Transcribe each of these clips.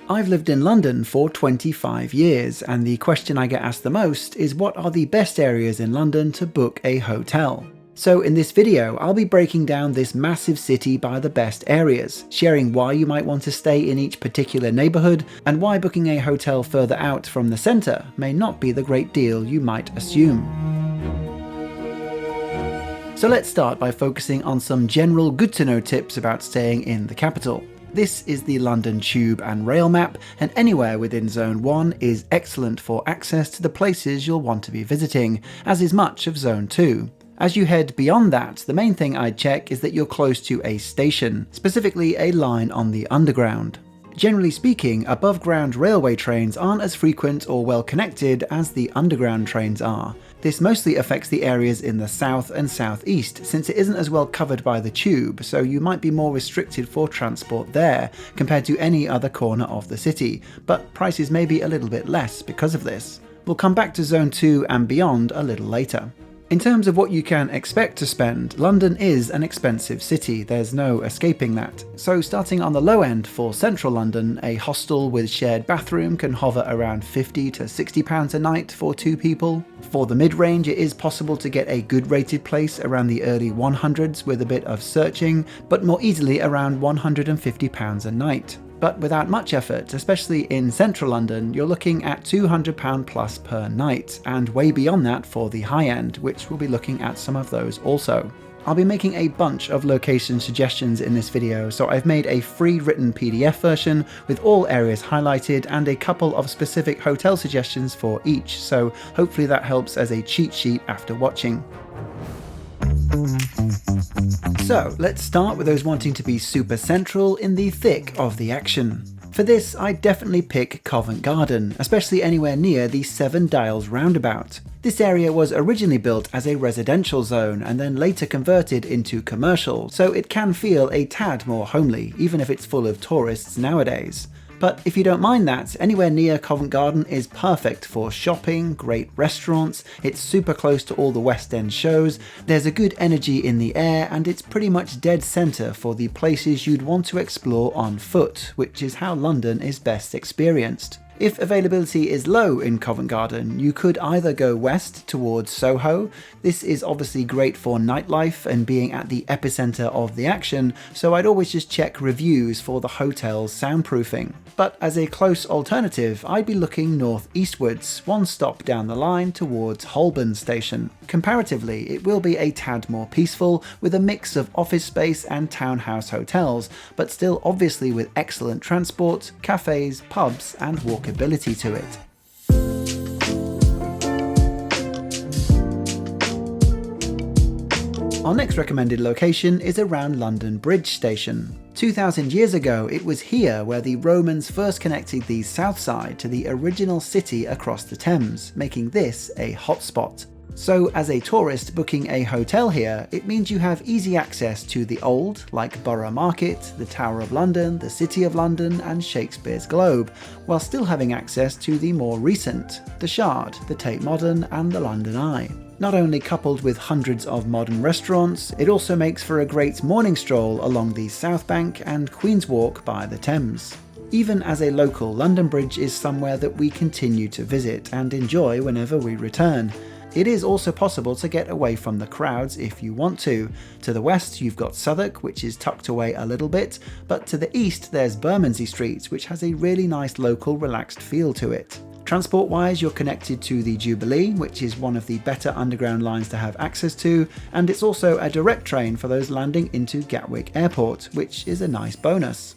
I've lived in London for 25 years, and the question I get asked the most is what are the best areas in London to book a hotel? So in this video, I'll be breaking down this massive city by the best areas, sharing why you might want to stay in each particular neighbourhood, and why booking a hotel further out from the centre may not be the great deal you might assume. So let's start by focusing on some general good-to-know tips about staying in the capital. This is the London Tube and Rail map, and anywhere within Zone 1 is excellent for access to the places you'll want to be visiting, as is much of Zone 2. As you head beyond that, the main thing I'd check is that you're close to a station, specifically a line on the Underground. Generally speaking, above-ground railway trains aren't as frequent or well connected as the Underground trains are. This mostly affects the areas in the south and southeast, since it isn't as well covered by the tube, so you might be more restricted for transport there compared to any other corner of the city, but prices may be a little bit less because of this. We'll come back to Zone 2 and beyond a little later. In terms of what you can expect to spend, London is an expensive city, there's no escaping that. So starting on the low end for central London, a hostel with shared bathroom can hover around £50 to £60 a night for 2 people. For the mid-range, it is possible to get a good rated place around the early 100s with a bit of searching, but more easily around £150 a night. But without much effort, especially in central London, you're looking at £200 plus per night, and way beyond that for the high end, which we'll be looking at some of those also. I'll be making a bunch of location suggestions in this video, so I've made a free written PDF version with all areas highlighted and a couple of specific hotel suggestions for each, so hopefully that helps as a cheat sheet after watching. So let's start with those wanting to be super central in the thick of the action. For this, I'd definitely pick Covent Garden, especially anywhere near the Seven Dials roundabout. This area was originally built as a residential zone and then later converted into commercial, so it can feel a tad more homely, even if it's full of tourists nowadays. But if you don't mind that, anywhere near Covent Garden is perfect for shopping, great restaurants, it's super close to all the West End shows, there's a good energy in the air, and it's pretty much dead centre for the places you'd want to explore on foot, which is how London is best experienced. If availability is low in Covent Garden, you could either go west towards Soho. This is obviously great for nightlife and being at the epicenter of the action, so I'd always just check reviews for the hotel's soundproofing. But as a close alternative, I'd be looking northeastwards, one stop down the line towards Holborn Station. Comparatively, it will be a tad more peaceful, with a mix of office space and townhouse hotels, but still obviously with excellent transport, cafes, pubs and walkability to it. Our next recommended location is around London Bridge Station. 2000 years ago, it was here where the Romans first connected the south side to the original city across the Thames, making this a hotspot. So as a tourist booking a hotel here, it means you have easy access to the old, like Borough Market, the Tower of London, the City of London and Shakespeare's Globe, while still having access to the more recent, the Shard, the Tate Modern and the London Eye. Not only coupled with hundreds of modern restaurants, it also makes for a great morning stroll along the South Bank and Queen's Walk by the Thames. Even as a local, London Bridge is somewhere that we continue to visit and enjoy whenever we return. It is also possible to get away from the crowds if you want to. To the west you've got Southwark, which is tucked away a little bit, but to the east there's Bermondsey Street, which has a really nice local relaxed feel to it. Transport-wise, you're connected to the Jubilee, which is one of the better underground lines to have access to, and it's also a direct train for those landing into Gatwick Airport, which is a nice bonus.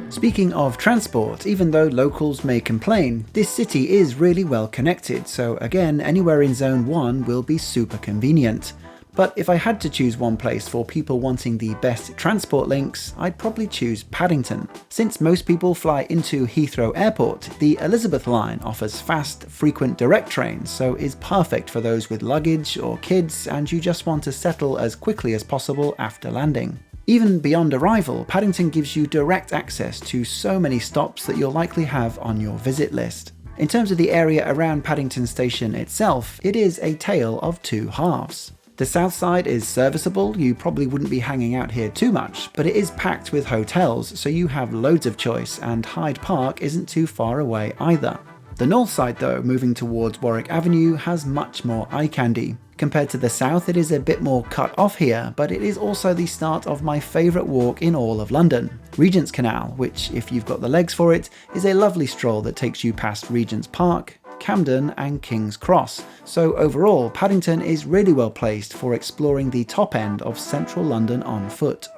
Speaking of transport, even though locals may complain, this city is really well connected, so again, anywhere in Zone 1 will be super convenient. But if I had to choose one place for people wanting the best transport links, I'd probably choose Paddington. Since most people fly into Heathrow Airport, the Elizabeth line offers fast, frequent direct trains, so is perfect for those with luggage or kids and you just want to settle as quickly as possible after landing. Even beyond arrival, Paddington gives you direct access to so many stops that you'll likely have on your visit list. In terms of the area around Paddington Station itself, it is a tale of two halves. The south side is serviceable, you probably wouldn't be hanging out here too much, but it is packed with hotels, so you have loads of choice, and Hyde Park isn't too far away either. The north side though, moving towards Warwick Avenue, has much more eye candy. Compared to the south, it is a bit more cut off here, but it is also the start of my favourite walk in all of London, Regent's Canal, which, if you've got the legs for it, is a lovely stroll that takes you past Regent's Park, Camden and King's Cross. So overall, Paddington is really well placed for exploring the top end of central London on foot.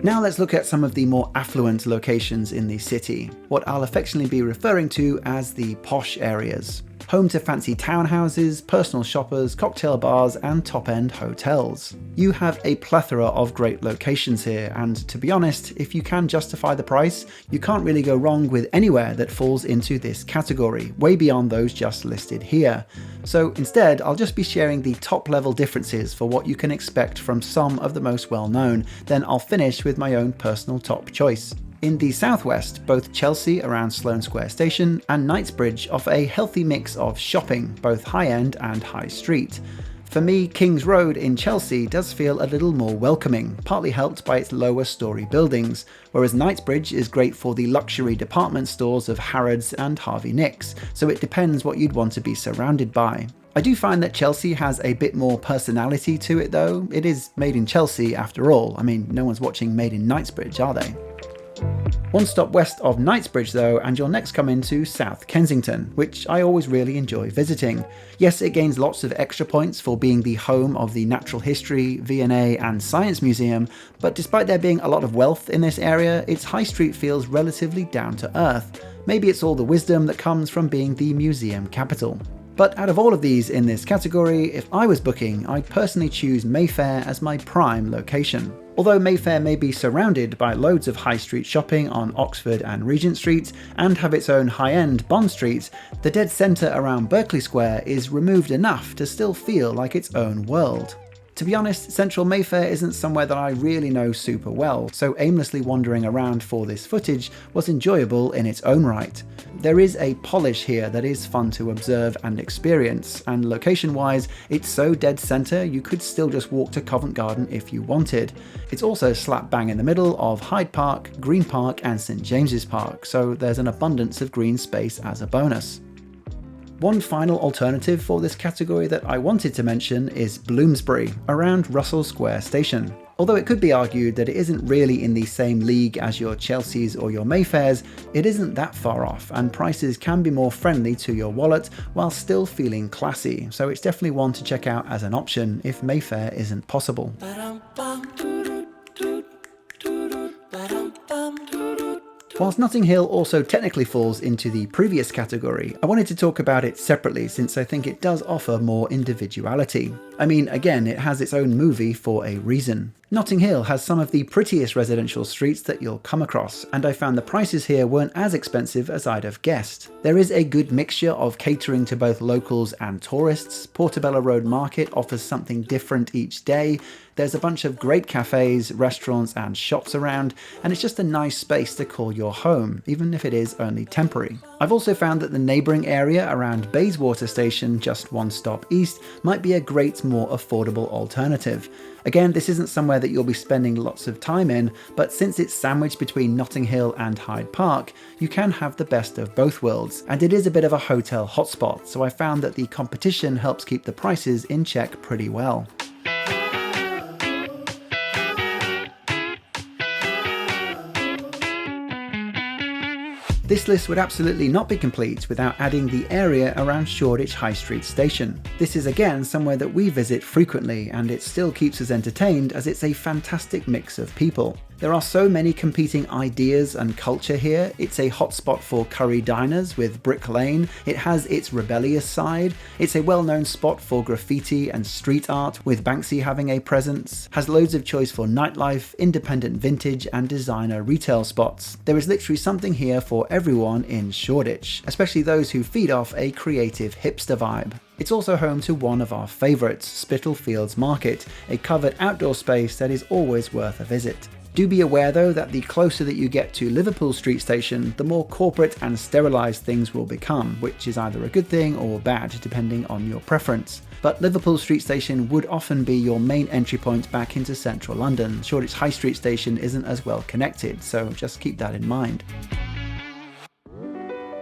Now let's look at some of the more affluent locations in the city, what I'll affectionately be referring to as the posh areas. Home to fancy townhouses, personal shoppers, cocktail bars and top-end hotels. You have a plethora of great locations here, and to be honest, if you can justify the price, you can't really go wrong with anywhere that falls into this category, way beyond those just listed here. So instead, I'll just be sharing the top level differences for what you can expect from some of the most well-known, then I'll finish with my own personal top choice. In the southwest, both Chelsea around Sloane Square Station and Knightsbridge offer a healthy mix of shopping, both high-end and high street. For me, King's Road in Chelsea does feel a little more welcoming, partly helped by its lower story buildings, whereas Knightsbridge is great for the luxury department stores of Harrods and Harvey Nicks, so it depends what you'd want to be surrounded by. I do find that Chelsea has a bit more personality to it though. It is made in Chelsea after all. I mean, no one's watching Made in Knightsbridge, are they? One stop west of Knightsbridge though, and you'll next come into South Kensington, which I always really enjoy visiting. Yes, it gains lots of extra points for being the home of the Natural History, V&A and Science Museum, but despite there being a lot of wealth in this area, its high street feels relatively down to earth. Maybe it's all the wisdom that comes from being the museum capital. But out of all of these in this category, if I was booking, I'd personally choose Mayfair as my prime location. Although Mayfair may be surrounded by loads of high street shopping on Oxford and Regent Street, and have its own high-end Bond Street, the dead centre around Berkeley Square is removed enough to still feel like its own world. To be honest, central Mayfair isn't somewhere that I really know super well, so aimlessly wandering around for this footage was enjoyable in its own right. There is a polish here that is fun to observe and experience, and location-wise, it's so dead centre you could still just walk to Covent Garden if you wanted. It's also slap bang in the middle of Hyde Park, Green Park and St James's Park, so there's an abundance of green space as a bonus. One final alternative for this category that I wanted to mention is Bloomsbury, around Russell Square Station. Although it could be argued that it isn't really in the same league as your Chelseas or your Mayfairs, it isn't that far off, and prices can be more friendly to your wallet while still feeling classy, so it's definitely one to check out as an option if Mayfair isn't possible. Whilst Notting Hill also technically falls into the previous category, I wanted to talk about it separately since I think it does offer more individuality. I mean, again, it has its own movie for a reason. Notting Hill has some of the prettiest residential streets that you'll come across, and I found the prices here weren't as expensive as I'd have guessed. There is a good mixture of catering to both locals and tourists. Portobello Road Market offers something different each day. There's a bunch of great cafes, restaurants and shops around, and it's just a nice space to call your home, even if it is only temporary. I've also found that the neighbouring area around Bayswater Station, just one stop east, might be a great, more affordable alternative. Again, this isn't somewhere that you'll be spending lots of time in, but since it's sandwiched between Notting Hill and Hyde Park, you can have the best of both worlds, and it is a bit of a hotel hotspot, so I found that the competition helps keep the prices in check pretty well. This list would absolutely not be complete without adding the area around Shoreditch High Street Station. This is again somewhere that we visit frequently, and it still keeps us entertained as it's a fantastic mix of people. There are so many competing ideas and culture here. It's a hotspot for curry diners with Brick Lane. It has its rebellious side. It's a well-known spot for graffiti and street art, with Banksy having a presence. Has loads of choice for nightlife, independent vintage and designer retail spots. There is literally something here for everyone in Shoreditch, especially those who feed off a creative hipster vibe. It's also home to one of our favourites, Spitalfields Market, a covered outdoor space that is always worth a visit. Do be aware though that the closer that you get to Liverpool Street Station, the more corporate and sterilised things will become, which is either a good thing or bad depending on your preference. But Liverpool Street Station would often be your main entry point back into central London. Shoreditch High Street Station isn't as well connected, so just keep that in mind.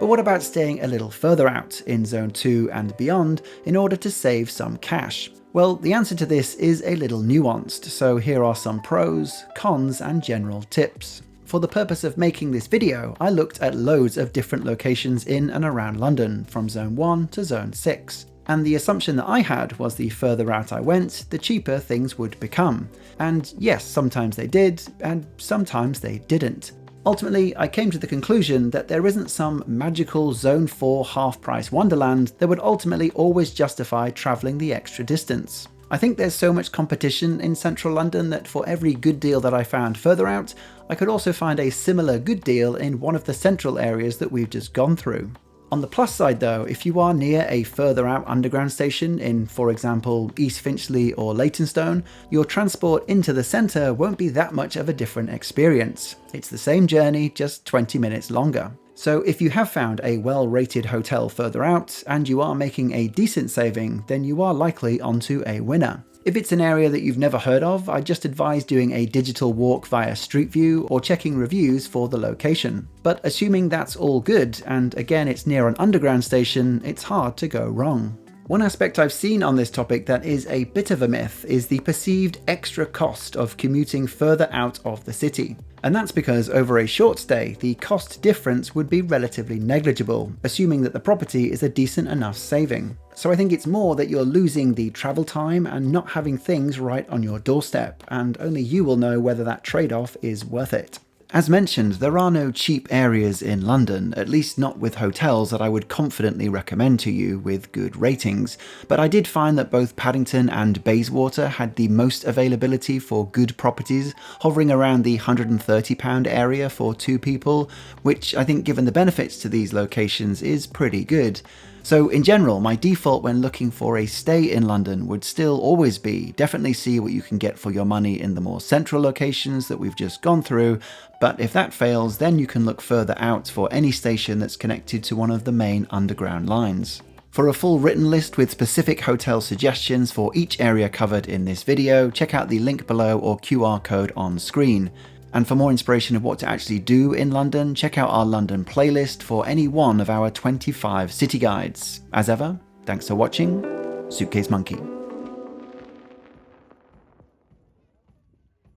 But what about staying a little further out, in Zone 2 and beyond, in order to save some cash? Well, the answer to this is a little nuanced, so here are some pros, cons, and general tips. For the purpose of making this video, I looked at loads of different locations in and around London, from Zone 1 to Zone 6. And the assumption that I had was the further out I went, the cheaper things would become. And yes, sometimes they did, and sometimes they didn't. Ultimately, I came to the conclusion that there isn't some magical Zone 4 half-price wonderland that would ultimately always justify travelling the extra distance. I think there's so much competition in central London that for every good deal that I found further out, I could also find a similar good deal in one of the central areas that we've just gone through. On the plus side though, if you are near a further out underground station in, for example, East Finchley or Leytonstone, your transport into the centre won't be that much of a different experience. It's the same journey, just 20 minutes longer. So if you have found a well-rated hotel further out, and you are making a decent saving, then you are likely onto a winner. If it's an area that you've never heard of, I just advise doing a digital walk via Street View or checking reviews for the location. But assuming that's all good, and again it's near an underground station, it's hard to go wrong. One aspect I've seen on this topic that is a bit of a myth is the perceived extra cost of commuting further out of the city. And that's because over a short stay, the cost difference would be relatively negligible, assuming that the property is a decent enough saving. So I think it's more that you're losing the travel time and not having things right on your doorstep, and only you will know whether that trade-off is worth it. As mentioned, there are no cheap areas in London, at least not with hotels that I would confidently recommend to you with good ratings, but I did find that both Paddington and Bayswater had the most availability for good properties, hovering around the £130 area for 2 people, which I think given the benefits to these locations is pretty good. So in general, my default when looking for a stay in London would still always be definitely see what you can get for your money in the more central locations that we've just gone through, but if that fails, then you can look further out for any station that's connected to one of the main underground lines. For a full written list with specific hotel suggestions for each area covered in this video, check out the link below or QR code on screen. And for more inspiration of what to actually do in London, check out our London playlist for any one of our 25 city guides. As ever, thanks for watching. Suitcase Monkey.